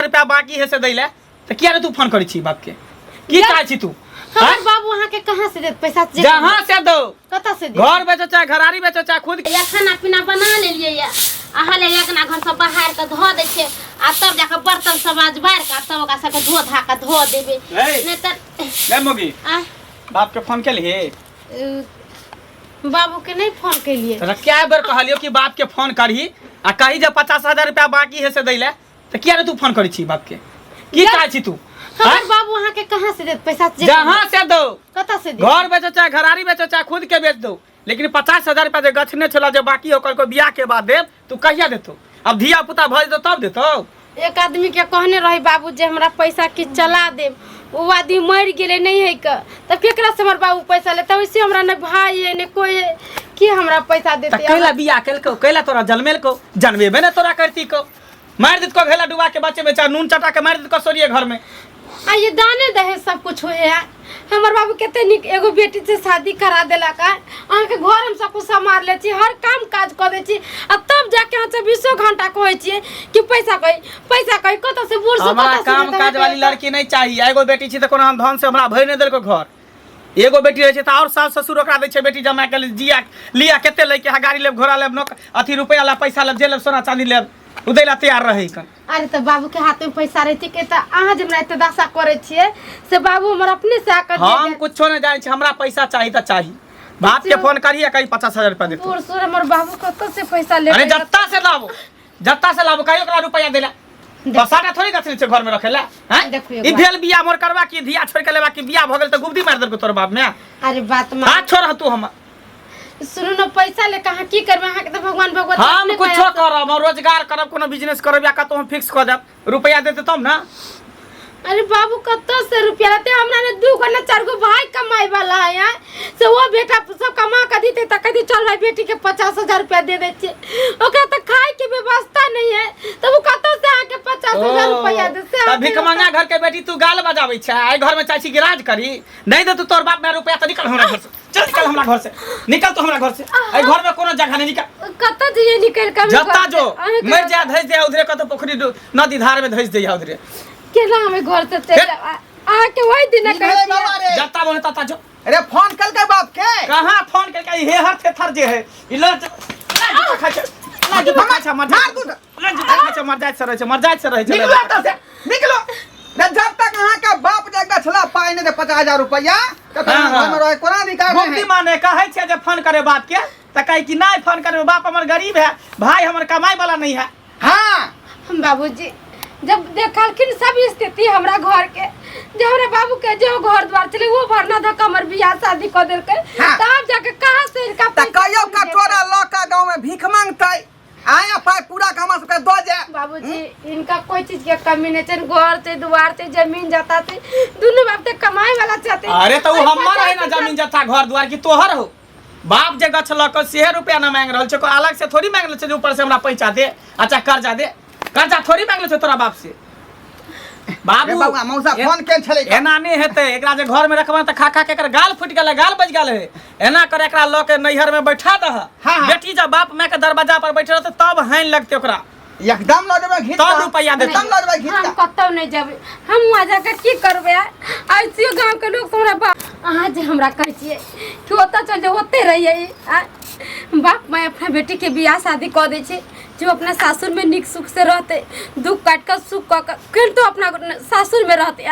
रुपया बाकी है से दैले तो किया रे तू फोन करी छी बाप के की चाहे छी तू हमर बाबू वहां के कहां से दे पैसा जहां से दो कता से दे घर बेचो चाहे घरारी बेचो चाहे खुद या खाना पीना बना लेलिए या अहाँ ले एकना घर सब बाहर के धो दे छे आ तब जाके बर्तन समाज बाहर का तब ओका सब धो धा के धो देबे नहीं त ले मोगी बाप के फोन के लिए बाबू के नहीं फोन के लिए तो क्या बार कहलियो कि बाप के फोन करही आ कही जे 50,000 रुपया बाकी है से दैले तो किया रे तू फोन करी छी बाप के की चाहे छी तू हमर बाबू वहां के कहां से दे पैसा जहां से दो कता से दे घर बेचो चाहे घरारी बेचो चाहे खुद के बेच दो लेकिन 50,000 रुपया जे गछने छला जे बाकी ओकर को बियाह के बाद देब तू कहिया देतो अब धिया पुता भज दो तब देतो एक आदमी के कहने रही बाबू जे हमरा पैसा की चला देब वो आदमी मर गेले नहीं है का त केकरा से हमर बाबू पैसा लेता वैसे हमरा न भाई है न कोई है कि हमरा पैसा देते कैला बियाह केलको कैला तोरा जन्मेल को जन्मेबे न तोरा करती को मार देत को घेला डुबा के बच्चे बेचा नून चटा के मार देत को सोरिए घर में आ ये दाने दहे सब कुछ होए है हमर बाबू केते निक एगो बेटी से शादी करा देला का अहाँ के घर हम सब कुछ संभाल ले छी हर काम काज कर दे छी आ तब जाके हम से 20 घंटा कहै छी कि पैसा कई कत से बूढ़ से हमरा काम काज वाली लड़की नहीं चाहिए एगो बेटी छी त कोनो हम धन से हमरा भई नहीं देल को घर एगो बेटी रहे छै त और सास ससुर ओकरा दै छै बेटी जमा के जिया लिया केते ले के गाड़ी लेब घोड़ा लेब अथी रुपया ला पैसा लेब जे लेब सोना चांदी लेब उदैला तैयार रही कन अरे तो बाबू के हाथ में पैसा रहती के त अहाँ जे हमरा एते दशा करे छिए से बाबू हमर अपने से आकर दे हम कुछो नहीं जाने छी हमरा पैसा चाहिए त चाहिए बाप के फोन करिए कहीं 50,000 रुपया देतो तोर सोर हमर बाबू कत से पैसा ले अरे जत्ता से लाबो कहियो ओकरा रुपया देला बसाटा थोड़ी गछने छै घर में रखेला हैं ई भेल बिया मोर करवा की धिया छोड़ के लेबा की बिया भ गेल त गुबदी मार देलको तोर बाप में अरे बात मान हाथ छोड़ तू हम सुनो न पैसा ले कहां की करबे अहाँ के त भगवान भगवत हम कुछो करब रोजगार करब कोनो बिजनेस करब या कतो हम फिक्स कर देब रुपया देते तब ना अरे बाबू कत से रुपया लेते हमरा ने 2 गो न 4 गो भाई कमाई वाला है से वो बेटा सब कमा के देते त कदी चल भाई बेटी के 50,000 रुपया दे दे छे ओकरा त खाए के व्यवस्था नहीं है तब वो कत से आके 50,000 रुपया दे से त भिख मंगा घर के बेटी तू गाल बजाबै छै आई घर में चाची गिराज करी नहीं दे तू तोर बाप में रुपया त निकल हमरा घर से चल निकल हमरा घर से निकल तो हमरा घर से आई घर में कोनो जगह नहीं निकल कत जे निकल के जत्ता जो मर जा धइस दे उधरे कतो पोखरी नदी धार में धइस दे उधरे केला हमें घर से चल आके वही दिन कहती जत्ता बोले तत्ता जो अरे फोन कल के बाप के कहां फोन के हे हर थे थर जे है इला मर जाए से रहे निकलो जब तक अहाँ का बाप जगह छला पाई ने 50,000 रुपया त घर में रहे कोना अधिकार है मुक्ति माने कहै छै जे फोन करे बाप के त कहि कि नहीं फोन करे बाप हमर गरीब है भाई हमर कमाई वाला नहीं है हां बाबूजी जब देखलखिन सब स्थिति हमरा घर के जे हमरा बाबू के जो घर द्वार चले वो भरना धक्का हमर बियाह शादी कर देल के तब जाके कहां से इनका त कहियो कटोरा लका गांव में भीख मांगतै आया पाई पूरा कमा सके दो जा बाबूजी इनका कोई चीज के कमी नहीं है घर से द्वार से जमीन जाता थे दोनों बाप ते कमाई वाला चाहते अरे तो हमर है ना जमीन जत्ता घर द्वार की तोहर हो बाप जे गछ लक से रुपया न मांग रहल छै को अलग से थोड़ी मांग ले छै ऊपर से हमरा पैसा दे अच्छा कर्जा थोड़ी मांग ले छै तोरा बाप से बाबू बाबू मौसा फोन के छले एना नहीं हेते एकरा जे घर में रखबा त खा खा के एकर गाल फुट गेल गाल बज गेल है एना कर एकरा ल के नैहर में बैठा दह बेटी जब बाप मां के दरवाजा पर बैठे रहते तब हाइन लगते ओकरा एकदम ल देबे घिच तब रुपया देते एकदम ल देबे घिच हम कतौ नहीं जाबे हम वहां जाके की करबे ऐसे गांव के लोग हमरा बाप अहाँ जे हमरा कहै छिए कि ओतऽ चल जे ओते रहिए बाप मैं अपना बेटी के बियाह शादी कर दे छे जो अपना सासुर में निक सुख से रहते दुख काट कर सुख कर फिर तो अपना सासुर में रहते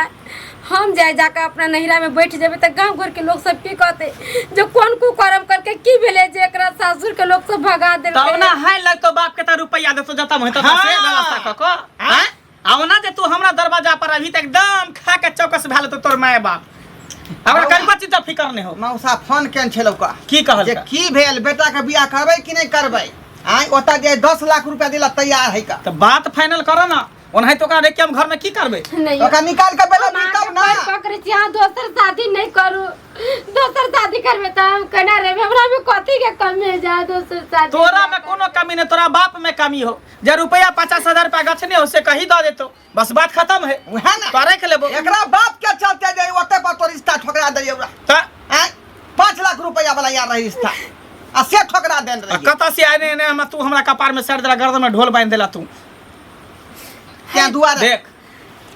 हम जाए जाकर अपना नहिरा में बैठ जेबे त गांव घर के लोग सब की कहते जो कौन को कर्म करके की भेले जे एकरा सासुर के लोग सब भगा देल तब ना हाय लगतो बाप के त रुपया देतो जता में त से व्यवस्था क को हैं आवना जे तू हमरा दरवाजा पर अभी तक एकदम खा के चौकस भेल तो तोर माय बाप हमरा कल्पा चीज फिकर नहीं हो मौसा फोन केन छलौ का की कहल जे की भेल बेटा के बियाह करबै कि नहीं करबै आई ओता जे 10 लाख रुपया दिला तैयार है का त बात फाइनल करो ना ओनहि तो ओकरा देख के हम घर में की करबे ओकरा निकाल के बेला निकाल ना पकड़े छी हां दोसर शादी नहीं करू दोसर शादी करबे त हम कना रहबे हमरा में कथि के कमी है जा दोसर शादी तोरा में कोनो कमी नहीं तोरा बाप में कमी हो जे रुपया 50,000 रुपया गछने हो से कही द देतो बस बात खत्म है वह ना करे के लेबो एकरा बाप के चलते जे ओते पर तो रिश्ता ठोकरा दे ओरा त 5 लाख रुपया वाला यार रही रिश्ता आ से ठोकरा देन रही कत से आने ने हम तू हमरा कपार में सर देला गर्दन में ढोल बांध देला तू क्या दुआरे देख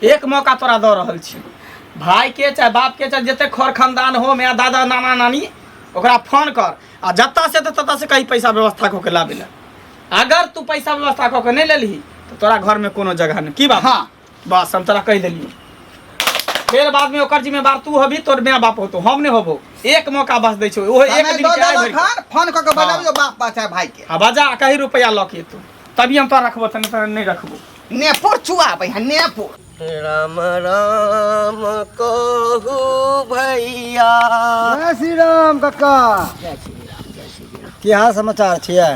एक मौका तोरा दऽ रहल छी, भाई के चाहे बाप के चाहे जते खर खानदान हो, मैं दादा नाना नानी, ओकरा फोन कर आ जत्ता से तत्ता से कहीं पैसा व्यवस्था कऽ के लाबे ला। अगर तू पैसा व्यवस्था कऽ के नहीं लेलही तो तोरा घर में कोनो जगह नहीं। की बात? हाँ बस हम तोरा कह दिलिए, फिर बाद में ओकर जिम्मेवार तू हबी, तोर माय बाप हो तो हम नहीं होबो। एक मौका बस दै छो, ओहो एक दिन के आइ भरि फोन कऽ के बताबियो बाप बा चाहे भाई के। हाँ बजा कहीं रुपया लऽ के तू, तभी हम तोरा रखबो, नहीं रखबो। नेपुर चुआ भैया नेपुर। राम राम कहू भैया। जय श्री राम काका। जय श्री राम, जय श्री राम। की हाल समाचार छियै?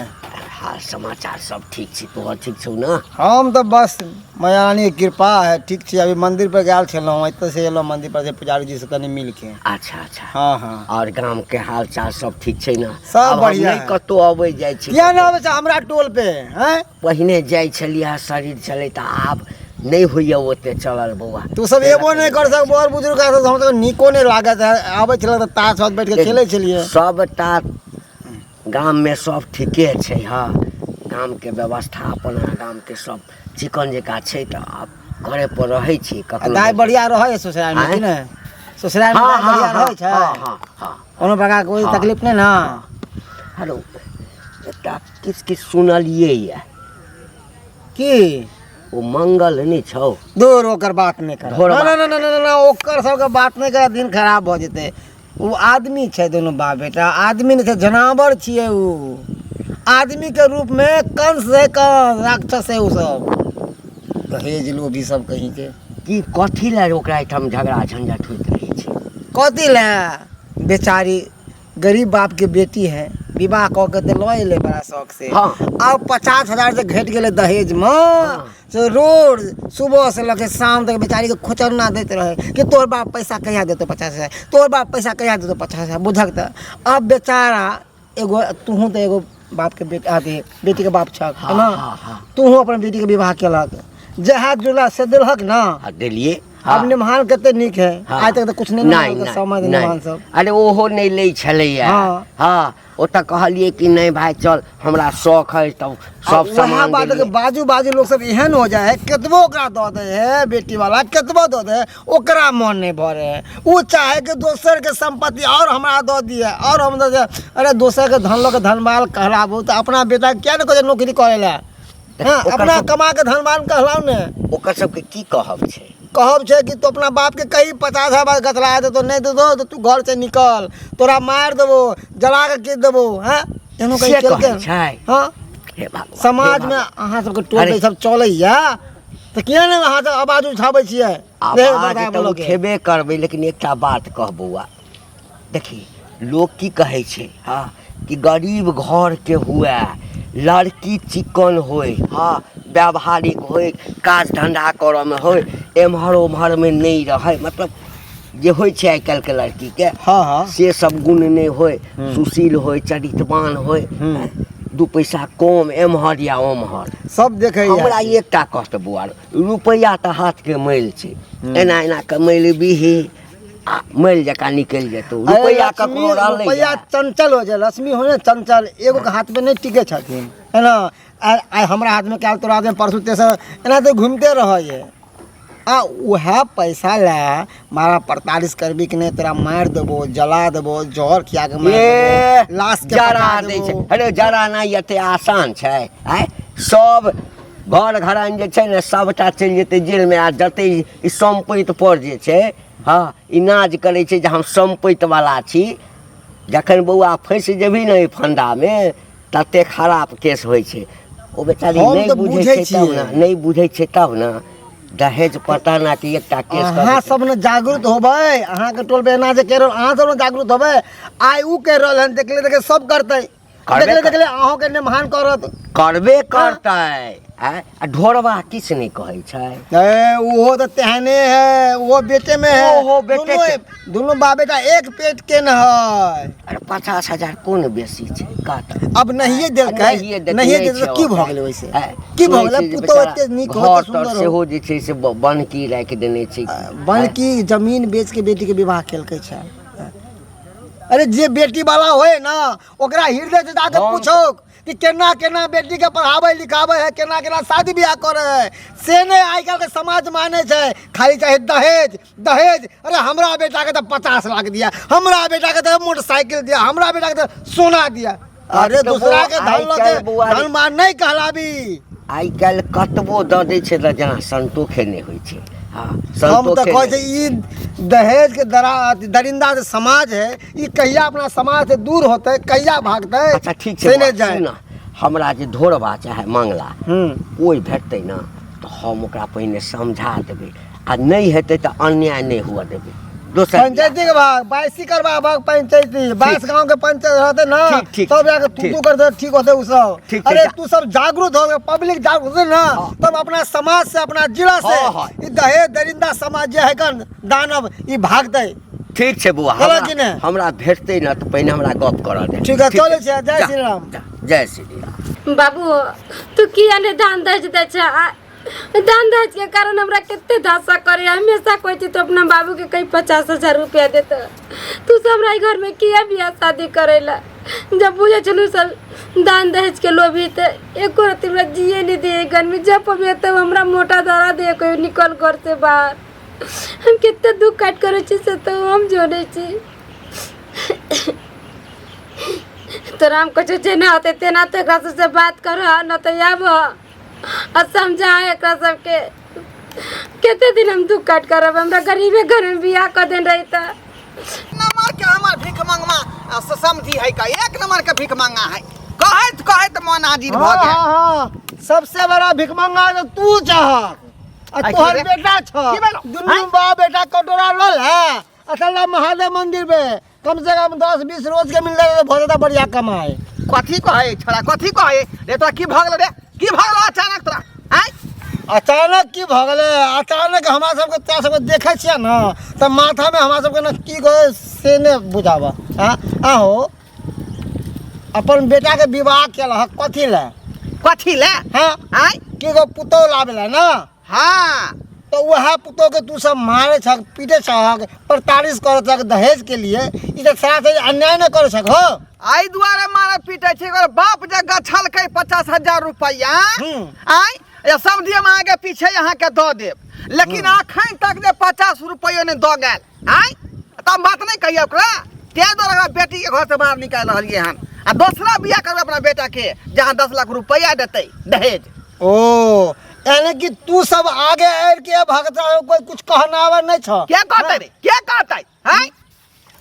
हाल समाचार सब ठीक छी, तोहर ठीक छौ ना? हम तो बस मैयारानी के कृपा है, ठीक छी। अभी मंदिर पर गेल छलहुँ, एतऽ से एलहुँ मंदिर पर से पुजारी जी से कनि मिल के। अच्छा अच्छा। हाँ हाँ। और गांव के हाल चाल सब ठीक छै ना? सब अब हम बढ़िया नहीं है। कतौ अबै जाइ छी। किया ना आबै छै हमरा टोल पे हैं? पहिने जाइ छलियै, शरीर चलै त आब नहीं होइया ओते चलल बौआ। तू सब एबो नहीं कर सक, बड़ बुजुर्ग हम तो निको नहीं लागत है। आबै छलै त ताश साथ बैठ के खेलै छलियै। सबटा गाम में सब ठीके छै। हाँ, गाम के व्यवस्था अपन गाम के सब चिकन जका छै, त आब घरे पर रहै छी। कखनो दाय बढ़िया रहै ससुराल में कि नहीं? ससुराल में दाय बढ़िया रहै छै? हाँ हाँ। कोनो प्रकार के कोई तकलीफ नहीं ना? हेलो, एकटा किछ सुनलियै ये की ओ मंगल नहीं छौ? दूर ओकर बात नहीं कर। घोर ना बात। ना ना ना ना ओकर सबके बात नहीं कर, दिन खराब भ जेतै। वो आदमी छै, दोनों बाप बेटा आदमी नहीं छै, जानवर छियै। वो आदमी के रूप में कंस है, कंस राक्षस है। वो सब दहेज लोभी सब कहीं के। की कथी ला ओकरा एठाम झगड़ा झंझट होइत रहै छै? कथी ले? बेचारी गरीब बाप के बेटी है, विवाह कऽ के तो लऽ एलै बड़ा शौक से। हाँ। अब 50,000 से घट गेलै दहेज में। से रोज सुबह से लगे शाम तक बेचारी के खोचरना देते रहे कि तोर बाप पैसा कहिया देतो 50,000, तोर बाप पैसा कहिया देतो 50,000। बुझक त अब बेचारा एगो तूहू तो एगो बाप के बेटा आदि बेटी के बाप छक है ना? हाँ, हाँ। तूहू अपन बेटी के विवाह केलक, जहाज जुला से दिलहक ना। देलिए। अब निमहान कते निक है। हाँ। आज तक तो कुछ नहीं समझ निमहान सब। अरे ओहो नहीं ले छलैया। हाँ। हाँ, ओतऽ कहलिए कि नहीं भाई चल, हमरा शौक है, तब सब सामान बात के बाजू बाजू लोग सब एहन हो जाए है, केतबो ओकरा दऽ दे है बेटी वाला, केतबो दऽ दे ओकरा मन नहीं भरे है। वो चाहे कि दोसर के संपत्ति और हमरा दऽ दिए और हम दऽ दिए। अरे दोसर के धन लो के धनवाल कहलाबू तो अपना बेटा क्या न नौकरी करे ला? हाँ, अपना कमा के धनवान कहलाऊ ने। ओकर सबके की कहब छै? कहब छै कि तू अपना बाप के कहीं 50,000 गतला दे तो नहीं दे दो तो तू घर से निकल, तोरा मार देबो, जला के कीन देबो। हैं एनो कहीं से चल के कहै छै? हाँ हे भगवान, समाज हे में भगवान। अहाँ सबके टोल सब चलैया तो किया नहीं अहाँ सब आवाज उठाबै छियै? आवाज तो उठेबे करबै, लेकिन एकटा बात कह बौआ, देखी लोग की कहै छै, हाँ, कि गरीब घर के हुए, लड़की चिकन होय, हाँ, व्यावहारिक होय, काज धंधा करऽ में होय, एम्हर ओम्हर में नहीं रहे, मतलब जे होय छै आइ काल्हि के लड़की के, हाँ हाँ से सब गुण नहीं होय, सुशील होय, चरित्रवान होय, दू पैसा कम एम्हर या ओम्हर सब देखे हमरा एकटा कहत बुआ, रुपया तऽ हाथ के मैल छै, एना एना के मैल बिही आ मैल जका निकल जेतौ। रुपया ककरो रहलै, रुपया चंचल हो जाए, लक्ष्मी हो ने चंचल, एगो के हाथ में नहीं टिके छथिन, है ना? आइ हमरा हाथ में काल तोरा हाथ में परसू तेसर एना तो घूमते रहे। आ वह पैसा ला मारा 45 करबी कि नहीं तोरा मार देबो, जला देबो, जहर खिया के मार देबो, लाश के जरा दै छै। अरे जरा ना एते आसान छै? आइ सब घर घरान जे छै ने सबटा चलि जेतै जेल में, आ जते ई संपत्ति पर जे छै, हाँ, ई नाज करे छै जे हम संपत्ति वाला छी। जखन बौआ फंसि जेबही ने ई फंदा में तते खराब केस होइ छै। ओ बेचारी नहीं बुझै छै तब ना, नहीं बुझै छै तब ना दहेज पटाना के एकटा केस। अहाँ सब ने जागरूक होबै, अहाँ के टोल पे एना जे कह रहल, अहाँ सब ने जागरूक होबै। आइ ऊ कह रहल हन, देखले देखे सब करतै, देखले अहों के निमहान करत, करबे करतै। आ ढोरबा किछ नहीं कहै छै? वो तो तेहने है, वो बेटे में है। ओहो, बेटे दोनों बाप बेटा एक पेट के न है। अरे 50,000 कोन बेसी छै? काट अब नहीं देलकै, नहीं देलकै की भ गेलै? वैसे की भ गेलै? पुतो एते नीक हो, सुंदर सेहो जे छै से बनकी राख देने छै। बनकी जमीन बेच के बेटी के विवाह केलकै छै। अरे जे बेटी वाला होए ना ओकरा हृदय से जाके पूछो कि केना केना बेटी के पढ़ावे लिखावे है, केना केना शादी ब्याह करे है, से नहीं आई काल के समाज माने छे। खाली चाहे दहेज दहेज। अरे हमरा बेटा के तो 50 लाख दिया, हमरा बेटा के तो मोटरसाइकिल दिया, हमरा बेटा के तो सोना दिया। अरे तो दूसरा के आइ धन काल्हि लगे बौआ रे- धन मान नहीं कहलाबी। आइ काल्हि कतबो दऽ दै छै तऽ जेना संतोषे नहि होइ छै। हाँ हम तो संतोषे कहे नहि। छे ई दहेज के दरिंदा जे समाज है, ई कहिया अपना समाज से दूर होते, कहिया भागते। अच्छा ठीक से छै नहीं बौआ, जाए। सुन न, हमरा जे धोरबा चाहे मंगला कोई भेटतै न तऽ हम ओकरा पहिने समझा देबै, आ नहीं हेतै तऽ अन्याय नहीं हुआ देबै। दोसर पंचायती के भाग 22 करवा भाग पंचायती 22 गांव के पंचायत रहते ना, ठीक, ठीक, तब जाके ठीक। तू कर दे, ठीक होते उ सब। ठीक, अरे ठीक। तू सब जागरूक हो, पब्लिक जागरूक होते ना, तब अपना समाज से अपना जिला से हाँ, हाँ। ई दहेज दरिंदा समाज जे है कन दानव ई भागते। ठीक छै बौआ, चलो कि नहीं? हमरा भेटतै न तऽ पहिने हमरा गप करऽ दे। ठीक है, चले छै। जय जा, श्री राम। जा, जय श्री राम। बाबू तू किया ने दान दहेज दे छा? दान दहेज के कारण हमरा कितने धासा करे। हमेशा कोई चीज तो अपना बाबू के कहीं 50,000 रुपया देता। तू सब हमरा घर में किया बियाह शादी करेला? जब बुझे चलू सब दान दहेज के लोभी थे, एको रात हमरा जिए नहीं दे घर में। जब पबे तब हमरा मोटा धरा दे कोई निकल घर से बाहर। हम कितने दुख काट करे छी से तो हम जोड़े छी। तो राम को जेना होते तेना तो एकरा से बात कर, न तो आब आ समझा एकरा सबके। केते दिन हम दुख काट करब? हमरा गरीबे घर में बियाह कर देन रही था। नंबर के हमार भीख मंगवा समझी है का, एक नंबर के भीख मंगा है। कहत मन हाजिर भ हाँ, गया। हाँ, हाँ। सबसे बड़ा भिखमंगा तो तू चाह। आई तोहर रे। बेटा छ की भेलो? दुनू बा बेटा कटोरा लल है। असल महादेव मंदिर में कम से कम 10-20 रोज के मिल जाए बहुत बढ़िया कमाए। कथी कहे छोड़ा, कथी कहे रे? तोरा की भगल रे? की भगल अचानक तोरा? आय अचानक की भगले? अचानक हमरा सबके तोरा सबके देखे छियै ना तो माथा में हमरा सबके ना की कहे से ने बुझावा। हाँ आहो अपन बेटा के विवाह केलक कथी ले? कथी ले? हाँ आय की गो पुतौ लावेला ना, हाँ तो वह पुतौ के तू सब मारे छक, पीटे छक, प्रताड़ित करे छक दहेज के लिए। ई तो सारा से अन्याय न करे छक हो। आई दुआरे मारे पीटे छै। एकर बाप जगह छलकै 50,000 रुपया। आय या समझिए हम आगे पीछे यहाँ के दो देब, लेकिन अखन तक जे 50 रुपया ने दो गेल। आय तब बात नहीं कहिए ओकरा। ते द्वारा बेटी के घर से बाहर निकाल रहिए हन, आ दूसरा बियाह करबे अपना बेटा के जहाँ 10 लाख रुपया देते दहेज। ओ यानी कि तू सब आगे आर के भगता हो, कोई कुछ कहनावा नहीं छ। क्या कहते रे? क्या कहते? हैं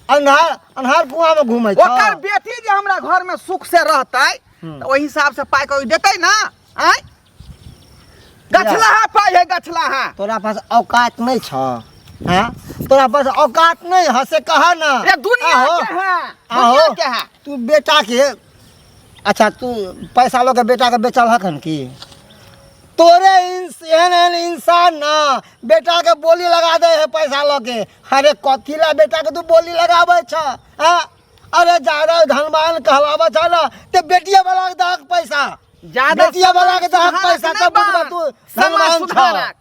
अन्हार अन्हार कुआं में घूमे छ। ओकर बेटी जे हमरा घर में सुख से रहते तो वही हिसाब से पाई कोई देते ना। आय गछला है पाई है, गछला है। तोरा पास औकात नहीं छ। हाँ तोरा पास औकात नहीं है से कहा ना। ये दुनिया आहो, के है, आहो, दुनिया के है। तू बेटा के अच्छा तू पैसा लो के बेटा के बेचल हकन की? तोरे एहन इंसान ना बेटा के बोली लगा दे है पैसा लो के। अरे कथी ला बेटा के तू बोली लगावे छ? हाँ अरे ज्यादा धनवान कहलावा छ ना ते बेटिया वाला के दहक पैसा, ज्यादा बेटिया वाला के दहक सुधारक पैसा नहीं तब बुझबा बा। तू समाज धनवान छ। सुधारक।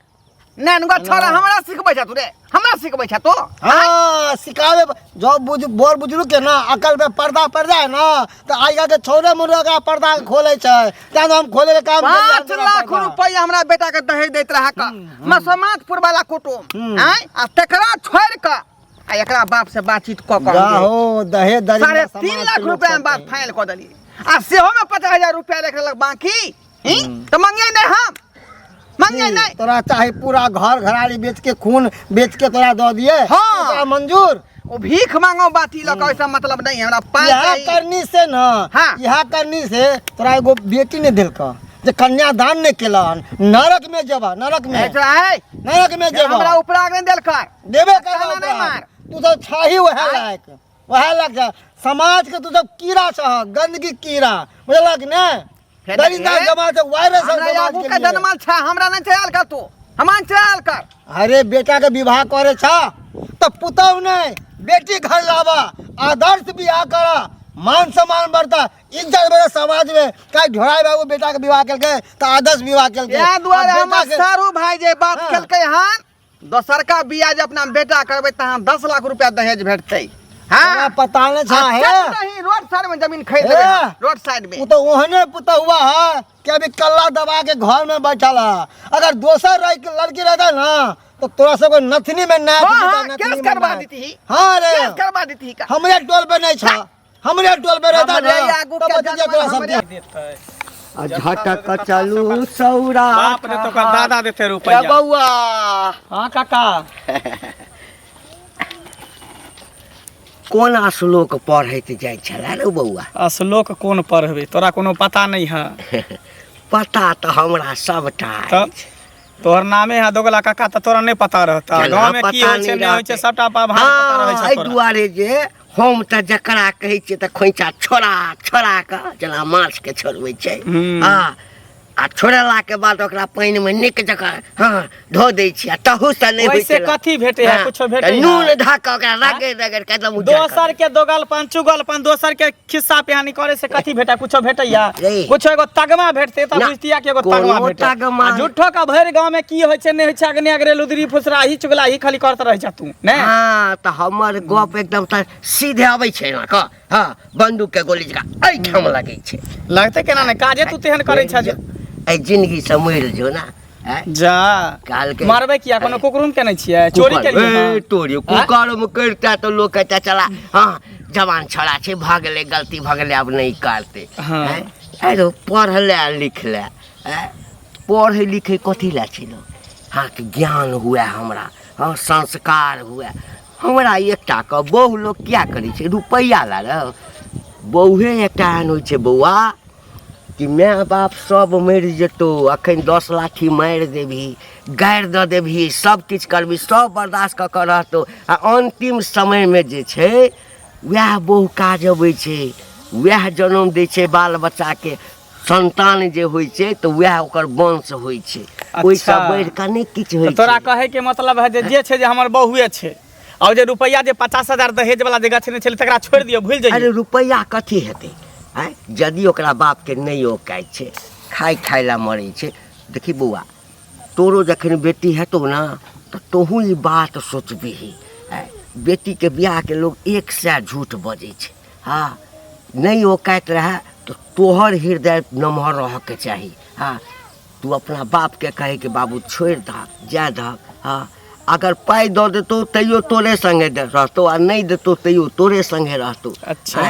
नैनगो छोरा हमरा सिखबै छ तू रे, हमरा सिखबै छ तू। हाँ सिखावे जो बोर बुजुर्ग के ना अकल पे पर्दा पड़ जाए ना तो आइगा के छोरे मुर्गा का पर्दा खोले छै। क्या हम खोले के काम 5 लाख रुपया हमरा बेटा के दहेज दैत रहा का। मैं समाजपुर वाला कुटुम आय आ तकरा छोड़ के आ एकरा बाप से बातचीत क के हो दहेज दरिंदा 3.5 लाख रुपया में बात फाइल क देली। आ सेहो में 50,000 रुपया रखलक बाकी। तो मंगे नहीं हम, मंगे नहीं। तोरा चाहे पूरा घर घराली बेच के खून बेच के तोरा दो दिए। हाँ। तोरा मंजूर? ओ भीख मांगो बाती लक ऐसा मतलब नहीं है हमरा पाई यह चाहिए। करनी से ना हाँ। यह करनी से तोरा एगो बेटी ने दिल का जे कन्यादान ने केलन नरक में जबा, नरक में ऐसा है नरक में जबा हमरा उपराग नहीं देल कर देवे ताना नहीं कर मार। तू तो छाही वह लायक वह लग जा समाज के तू तो कीड़ा छह, गंदगी कीड़ा बुझलक ने। फेर दरिंदा देखिए, समाज वायरस है हमरा समाज याबू के के लिए। जन्मल छ, हमरा नहीं चल कर तू, हमान चल कर। अरे बेटा के विवाह करे छा तो पुतौ नहीं बेटी घर लावा, आदर्श बियाह करा, मान सम्मान बढ़ता, इज्जत बढ़े समाज में। का ढोराई बाबू बेटा के विवाह करके तो आदर्श विवाह करके या द्वारे और हमर बेटा के- सारू भाई जे बात हाँ। केलकै हन दोसर का बियाह जे अपना बेटा करबै तहाँ 10 लाख रुपया दहेज भेटतै। हाँ पता नहीं छा है नहीं रोड साइड में जमीन खरीद ले रोड साइड में। वो तो ओहने पुता हुआ है कि अभी कल्ला दबा के घर में बैठल है। अगर दोसर लड़की रहता ना तो तोरा सब नथनी में नाच केस करवा दी थी। हाँ रे केस करवा दी थी का हमरे टोल पे नहीं छा, हमरे टोल पे रहता हमरे ना आगू तो के बतिया तोरा सब जनवा झटक चलू सौरा बाप रे तो का दादा देते ए रुपया। बउआ हाँ काका कोन श्लोक पढ़ैत जाइ छलै रे बउआ? श्लोक कोन पढ़बे तोरा कोनो पता नहीं है? पता तो हमरा सबटा तब तोहर नामे है दोगला काका तो तोरा नहीं पता रहता। केना गांव में की पता होय छै नहीं नहीं होय छै रहतै। सबटा पता रहै छै एहि तोरा। दुआरे जे हम तऽ जकरा कहै छियै तऽ खोइचा छोड़ा छोड़ा कऽ जेना माछ के छोड़बै छै हाँ आ छोड़ला के बाद ओकरा पानि में नीक जकाँ हाँ धो दै छियै तहू से नहीं होइ वैसे छै कथी भेटे है कुछो भेटे है? नून धऽ कऽ ओकरा रगड़ि रगड़ि के एकदम उज्जर दोसर के दोगलपन चुगलपन दोसर के खिस्सा पिहानी करे से कथी भेटा कुछो भेटैया? रे। कुछो एगो तगमा भेटते त ना, बुझतिया के एगो कोनो तगमा भेटे। तगमा आ झूठो का भरि गांव में की होय छै नहीं होय छै अगने अगरे लुदरी फुसरा ही चुगला ही खाली करत रह जा तू ने। हाँ तऽ हमर गप एकदम तऽ सीधे अबै छै ना क हाँ बंदूक के गोली जकाँ एहिठाम लगै छै। लगते केना ने काजे तू तेहन करे छ जे एहि जिंदगी से मरि जो ना जा काल के मारबे किया कोनो कुकुरुम के नहीं छियै चोरी के लिए तोरी कुकर में करता तो लोग कहता चला हाँ जवान छड़ा छे भाग ले गलती भाग ले अब नहीं करते। हाँ। अरे पढ़ ले लिख ले पढ़े लिखे कथी ला छिलो हाँ कि ज्ञान हुए हमरा हाँ संस्कार हुए हमरा एकटा के बहु लोग क्या करी छे रुपया ला रे बहुए एकटा एहन होइ छै बौआ कि माय बाप सब मरि जेतौ अखन 10 लाठी मारि देबही गारि दऽ देबही सब किछु करबही सब बर्दाश्त कऽ कऽ रहतौ आ अंतिम समय में जे छै वएह बहु काज अबै छै वएह जन्म दै छै बाल बच्चा के संतान जे होइ छै तऽ वएह ओकर वंश होइ छै ओइसँ बढ़ि कऽ नहि किछु होइ छै। तोरा कहे के मतलब है जे छै जे हमर बहुए छै और जे रुपया जे 50,000 दहेज वाला जे गछने छले तकरा छोड़ दियो भूल जाइए। अरे रुपया कथी हेतै आय यदि ओकरा बाप के नहीं औकात छै खाय ला मरै छै। देखी बौआ तोरो जखन बेटी हेतौ ना तऽ तोहू ई बात सोचबिही बेटी के बियाह के लोग 100 झूठ बजै छै हाँ नहीं औकात रहे तो तोहर हृदय नमहर रह के चाही हाँ तू अपना बाप के कहे कि बाबू छोड़ दहक जा दहक हाँ अगर पाई दऽ देतौ तैयो तोरे संगे रहतौ आ नहीं देतौ तैयो तोरे संगे रहतौ। अच्छा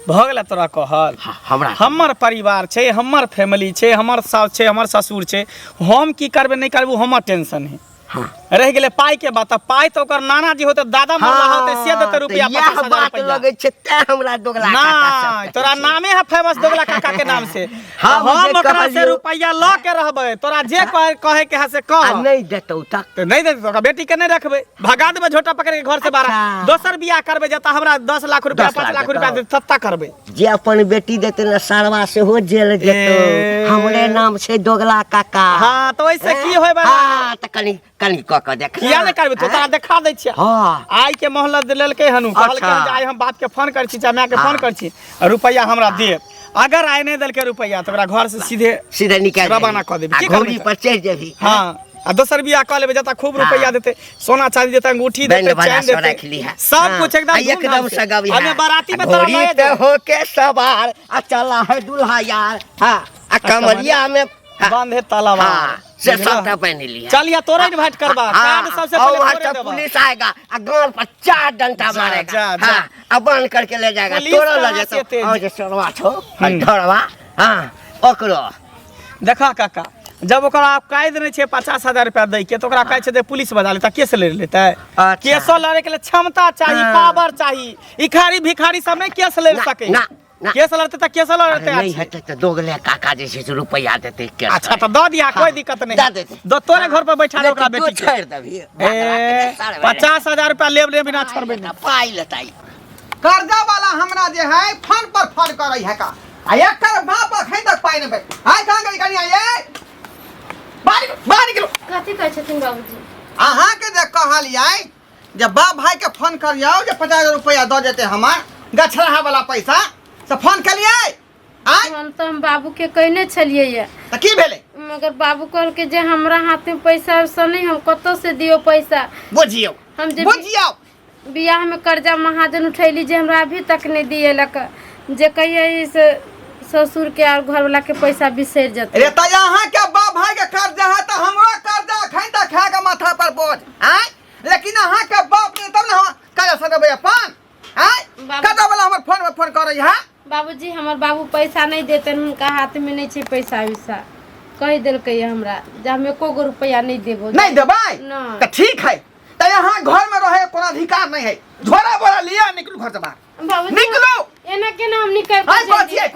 भऽ गेलै तोरा कहल हमरा हमर परिवार छै हमर फैमिली छै हमर सास छै हमर ससुर छै हम की करबे नहीं करबे हमर टेंशन है। हाँ रह गेलै पाई के बात पाई तो ओकर नाना जी होते दादा मरला होते से देते रुपया 50,000 बात रुपया लगे छै ते हमरा दोगला ना तोरा नामे है फेमस दोगला काका के नाम से हम हम जे ओकरा से कहलियौ- रुपया ल के रहबे तोरा जे कहे के है से आ कह नहीं देतौ तक तो नहीं दे तो बेटी के नहीं रखबे भगा देबे झोटा पकड़ के घर से बाहर अच्छा। दोसर बियाह करबे जता हमरा 10 लाख रुपया 10 5 लाख लाख रुपया दे तत्ता करबे। जे अपन बेटी देते ना सारवा से हो जेल जेतौ हमरे नाम छै दोगला काका। हाँ तो वैसे की होय बा हाँ त कनी कनी क के देख किया नहीं करबे तो तोरा देखा दै छियै हाँ आई के मोहल्ला दिलके हनु कहल के अच्छा। जे आई हम बाप के फोन कर छी चाहे मैं के हाँ। फोन कर छी रुपया हमरा देब अगर आई नहीं देल के रुपया तो ओकरा घर से सीधे सीधे निकाल रवाना कऽ देबही। की आ घोड़ी करबै पर चढ़ जेबही हाँ आ दोसर बियाह कऽ लेबे जता खूब हाँ। रुपया देते सोना चांदी देते अंगूठी देते बैंड बजा चैन सब रख ली देते है सब कुछ एकदम एकदम सगावी हमें बाराती में तोरा घोड़ी लए पे जाए होके सवार आ चला है दुल्हा यार हाँ आ कमरिया में हाँ, बांधे तलवार हाँ, से सबटा पहन लिया चलिए तोरा इनवाइट करबा कार्ड सबसे पहले वहाँ तोरे से देबा पुलिस आएगा और गांव पर 4 डंडा जा, मारेगा जा, जा। हाँ, अब बंद करके ले जाएगा पुलिस तोरा कहाँ ले से जेतो तेज? और जे सरवा छो और धरवा हाँ ओकरो देखा काका जब ओकरा कैद नहीं छे 50,000 रुपया दे के तो ओकरा कहे छे दे पुलिस बजा लेता केस ले लेता है अच्छा। केसो लड़े के लिए क्षमता चाहिए हाँ। पावर चाहिए इखारी भिखारी सब नहीं केस ले ना, सके ना, ना। केस लड़ते तो केस अरे लड़ते नहीं अच्छे। हेते तो दोगले काका जैसे से रुपया देते केस अच्छा तो दो दिया कोई दिक्कत दे नहीं देते। दो तोरे घर पर बैठा दे ओकरा लेकिन बेटी तू के छोड़ देबही 50,000 रुपया लेब बिना छोड़बे नहीं पाई लेताई कर्जा वाला हमरा जे है फोन पर फोन करे है का आ एकर बाप अखन तक पाई नहीं आय कहां गई कनी आय बाहर निकलो कथी कहै छथिन बाबूजी? अहाँ के जे कहलियै जे बाप भाई के फोन करियो जे 50,000 रुपया दऽ देते हमार गछरहा वाला पैसा से फोन कलियै आय हम तो हम बाबू के कहने छलिए ये त की भेलै मगर बाबू कहल के जे हमरा हाथ में पैसा से नहीं हम कतो से दियो पैसा बुझियो हम जे बुझियो बियाह में कर्जा महाजन उठैली जे हमरा अभी तक नहीं दिएलक, जे कहिए इस ससुर के और घर वाला के पैसा बिसर जते। अरे तो यहाँ के बाप भाई के कर्जा है तो हमरो कर्जा खैन तक खा के माथा पर बोझ हैं, लेकिन यहाँ के बाप ने तब ना कर्जा से देबे अपन हैं। कर्जा वाला हमर फोन में फोन करे है। बाबूजी हमर बाबू पैसा नहीं देते, उनका हाथ में नहीं छे पैसा वैसा, कह दिलकै हमरा जे हम एको गो रुपया नहीं देबो। नहीं देबै नहीं। तो ठीक है, तो यहाँ घर में रहे कोनो अधिकार नहीं है। झोरा बोरा लिया निकलू घर से बाहर, बाबूजी निकलो। एना के नाम निकल हाय कथी है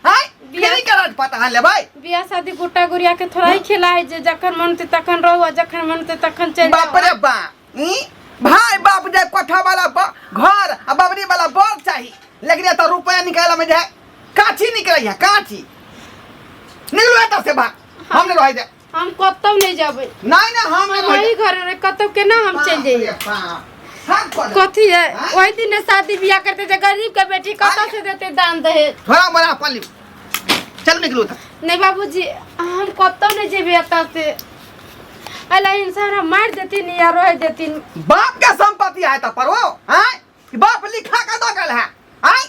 हाय बियाह- फिर कराज पता है लेबै। बियाह शादी गुट्टा गुड़िया के थोड़ा ही खेला है जे जखन मनते तखन रहो, जखन मनते तखन चल बाप रे बाप भाई बाप जे कोठा वाला घर आ बबरी वाला बड़ चाहिए, लेकिन ये तो रुपया निकाला में जाए काठी निकल है काठी। निकलो एता से बाहर, हम नहीं रह दे। हम कतौ नहीं जाबै, नहीं ना हम नहीं वही रह घर रे कतौ के ना हम चल जाइए। हम कर कथी है वही दिन शादी बियाह करते जे गरीब के बेटी कतौ से देते दान दहेज। थोड़ा बड़ा अपन लियो, चल निकलो था। नहीं बाबूजी हम कतौ नहीं जेबे एता से, अला इंसान हम मार देती नहीं या रह देती। बाप के संपत्ति है तो परो हैं, बाप लिखा का दो गल है हैं।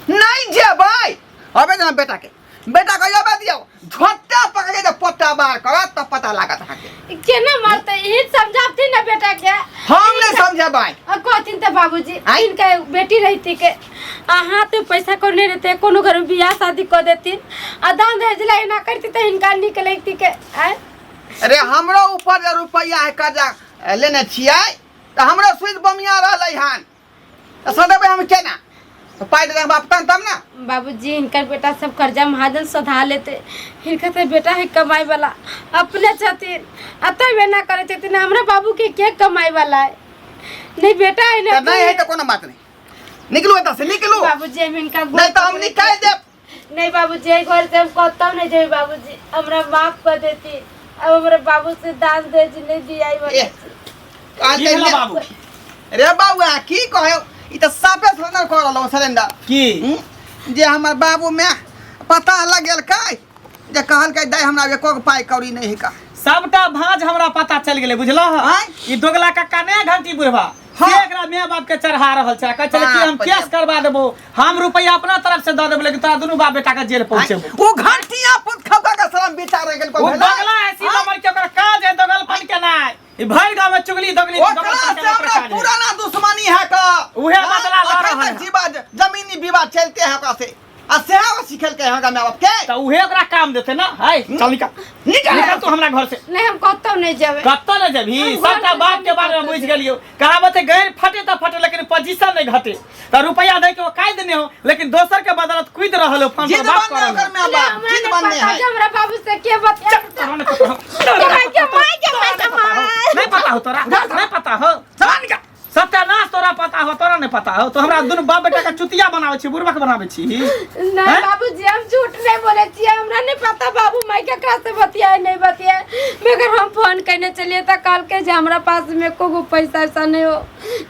नहीं जेबै अबे ना बेटा के जबे दियो झोटा पकड़ के पोटा बाहर करत तब पता लागत है के केना मारते ई समझाती ना बेटा के। हम नहीं समझबै। कहथिन त बाबूजी आइ? इनका बेटी रहती के अहाँ तो पैसा करने रहते कोनो घर में बियाह शादी कर देती आ दान दहेज ला ना करती तो इनका निकलती के आय। अरे हमरो ऊपर जे रुपया है कर्जा लेने छियै तो हमरो सुध बमिया रहलै हन, तो सदेबे हम केना पाई दे बाप तब ना। बाबूजी इनका बेटा सब कर्जा महाजन सधा लेते, इनका तो बेटा है कमाई वाला अपने छथिन, अतः ना करे छथिन। हमरा बाबू के कमाई वाला है नहीं बेटा है ना। नहीं है तो कोनो बात नहीं, निकलो एता से निकलो। बाबूजी हम इनका नहीं तो हम निकाल देब। नहीं बाबूजी घर से हम कतौ नहीं जेबे बाबूजी, हमरा माफ कर देती। अब हमरा बाबू से दान दहेज नहीं दियाई वाला की भेला बाबू? रे बाबू की कहो ई तो साफे सरेंडर कर रहलो सरेंडर की जे हमर बाबू में पता लगेल कै जे कहल के दाई हमरा एको पाई कौड़ी नहीं है का। सबटा भांज हमरा पता चल गेले बुझलह। आँय? ई दोगला कक्का ने घंटी बुढ़वा हाँ। से एकरा माय बाप के चढ़ा रहल छै, कहै छले कि हम बाप रे। केस करवा देबो, हम रुपया अपना तरफ से द देबो, लेकिन तोरा दुनू बाप बेटा के जेल पहुंचेबो। वो घंटिया पुत खबा का सलाम विचार गेल को वो भेला। दोगला ऐसी नंबर के ओकर काज है दोगलपन के नाय। ई भर गांव में चुगली दोगली ओकरा दोगलपन से के हमरा प्रकार है। पुराना दुश्मनी है का उहे बदला ला रहल है। विवाद जमीनी विवाद चलते है ओकरा से आ सेवा सिखल के है माय बाप के तो उहे ओकरा काम देते ना। हाय चल निकल निकल तू हमरा घर से। नहीं हम कतौ नहीं जेबे। कत्ता न जबी हम सबटा घर बात के बारे में बुझ गेलियो। कहावत है गैर फटे त फटे लेकिन पोजीशन नहीं घटे। त रुपया दे के वो काई देने हो, लेकिन दोसर के बदौलत कूद रहल हो, फोन जिद पर बात बनने कर ओकर में बाप जिद बनने है। हमरा बाबू से के बतिया नहीं पता हो तोरा, नहीं पता हो जवान का सत्यानाश तोरा पता हो, तोरा नहीं पता हो। तो हमरा दुनु बाप बेटा का चुतिया बनावे छी, बुरबक बनावे छी। नहीं हैं? बाबूजी हम झूठ नहीं बोले छिए, हमरा नहीं पता बाबू माई के करा से बतिया नहीं बतिया, मगर हम फोन करने चलिए त कल के जे हमरा पास में को पैसा ऐसा नहीं हो,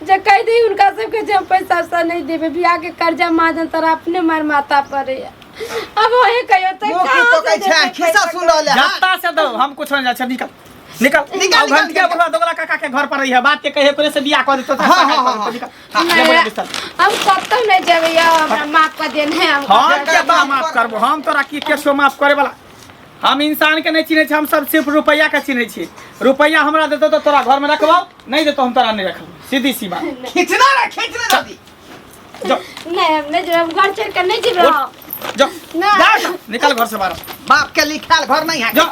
जे कह दी उनका सब के जे हम पैसा ऐसा नहीं देबे, बियाह के कर्जा महाजन तोरा अपने मार माथा पर है। अब ओहे कहियो त वो की तो कहै छै खिस्सा सुन रहले है। जत्ता से दो हम कुछ नहीं जाछे। निकल निकल निकल, अब घंटिया निकल। बुढ़वा दोगला काका के घर पर रही है, बात के कहे करे से बियाह कर देतो त हाँ, निकल हाँ, निकल। नहीं, ये बोले बिस्तर हम कतौ नहीं जेबे या हमरा माफ कर देने हम। हम के बा माफ करबो, हम तोरा की केसो माफ करे वाला। हम इंसान के नहीं चिन्हे छी, हम सब सिर्फ रुपया के चिन्हे छी। रुपया हमरा देतो तो तोरा घर में रखबो, नहीं देतो हम तोरा नहीं रखबो, सीधी सी बात। खींचना रे खींचना दी जो नहीं हम नहीं जेबे, हम घर छोड़ के नहीं जेबे। जो ना। निकल घर से बाहर। बाप के लिखाल घर नहीं है जो